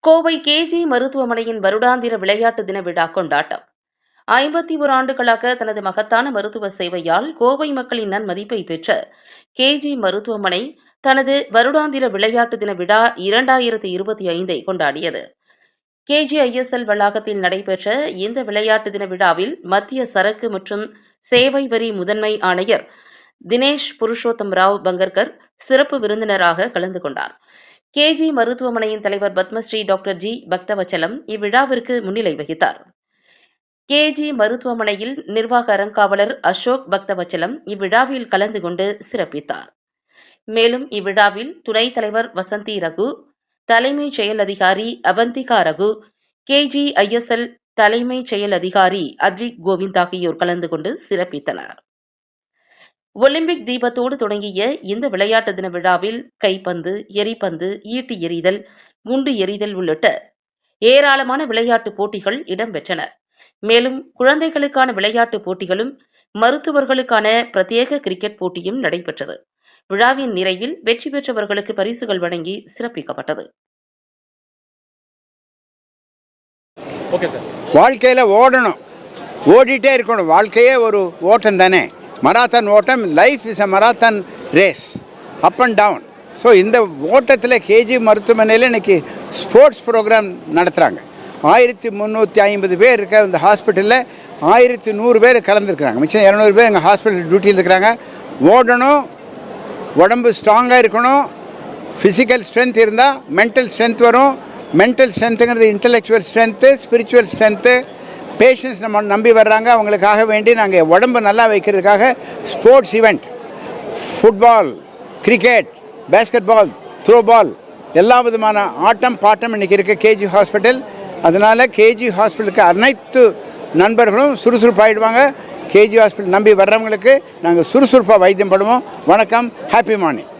Kovai KG மருத்துவமனையின் வருடாந்திர விளையாட்டு தின விழா கொண்டாட்டம். 51 ஆண்டுகளாக தனது மகத்தான மருத்துவ சேவையால் கோவை மக்களின் நன்மதிப்பை பெற்ற கேஜி மருத்துவமனை தனது வருடாந்திர விளையாட்டு தின விழா 2025 கொண்டாடியது. KGISL வளாகத்தில் நடைபெற்ற இந்த விளையாட்டு தின விழாவில் மத்திய சரக்கு மற்றும் சேவை வரி முதன்மை ஆணையர் தினேஷ் புருஷோத்தம் ராவ் பங்கர்கர் சிறப்பு விருந்தினராக கலந்து கொண்டார். கேஜி மருத்துவமனையின் தலைவர் பத்மஸ்ரீ டாக்டர் ஜி பக்தவச்சலம் இவ்விழாவிற்கு முன்னிலை வகித்தார். கேஜி மருத்துவமனையில் நிர்வாக அறங்காவலர் அசோக் பக்தவச்சலம் இவ்விழாவில் கலந்து கொண்டு சிறப்பித்தார். மேலும் இவ்விழாவில் துணைத் தலைவர் வசந்தி ரகு, தலைமைச் செயல் அதிகாரி அவந்திகா ரகு, KGISL தலைமைச் செயல் அதிகாரி அத்விக் கோவிந்த் ஆகியோர் கலந்து கொண்டு சிறப்பித்தனர். ஒலிம்பிக் தீபத்தோடு தொடங்கிய இந்த விளையாட்டு தின விழாவில் கைப்பந்து, எரிபந்து, ஈட்டி எறிதல், குண்டு எறிதல் உள்ளிட்ட ஏராளமான விளையாட்டுப் போட்டிகள் இடம்பெற்றன. மேலும் குழந்தைகளுக்கான விளையாட்டுப் போட்டிகளும் மருத்துவர்களுக்கான பிரத்யேக கிரிக்கெட் போட்டியும் நடைபெற்றது. விழாவின் நிறைவில் வெற்றி பெற்றவர்களுக்கு பரிசுகள் வழங்கி சிறப்பிக்கப்பட்டது. வாழ்க்கையில ஓடணும், ஓடிட்டே இருக்கணும். வாழ்க்கையே ஒரு ஓட்டம் தானே, மராத்தான் ஓட்டம். Life is a marathon race, up and down. So இந்த ஓட்டத்தில் கேஜி மருத்துவமனையில் இன்றைக்கி ஸ்போர்ட்ஸ் ப்ரோக்ராம் நடத்துகிறாங்க. 1350 பேர் இருக்க இந்த ஹாஸ்பிட்டலில் 1100 பேர் கலந்துருக்குறாங்க. மிச்சம் 200 பேர் எங்கள் ஹாஸ்பிட்டல் டியூட்டியில் இருக்கிறாங்க. ஓடணும், உடம்பு ஸ்ட்ராங்காக இருக்கணும். ஃபிசிக்கல் ஸ்ட்ரென்த் இருந்தால் மென்டல் ஸ்ட்ரென்த் வரும். மென்டல் ஸ்ட்ரென்த்துங்கிறது intellectual strength, spiritual strength. Patients நம்ம நம்பி வர்றாங்க, அவங்களுக்காக வேண்டி நாங்கள் உடம்பு நல்லா வைக்கிறதுக்காக sports event, football, cricket, basketball, throwball, எல்லா விதமான ஆட்டம் பாட்டம் இன்றைக்கி இருக்குது கேஜி ஹாஸ்பிட்டல். அதனால் கேஜி ஹாஸ்பிட்டலுக்கு அனைத்து நண்பர்களும் சுறுசுறுப்பாகிடுவாங்க. கேஜி ஹாஸ்பிட்டல் நம்பி வர்றவங்களுக்கு நாங்கள் சுறுசுறுப்பாக வைத்தியம் பண்ணுவோம். வணக்கம், ஹாப்பி மார்னிங்.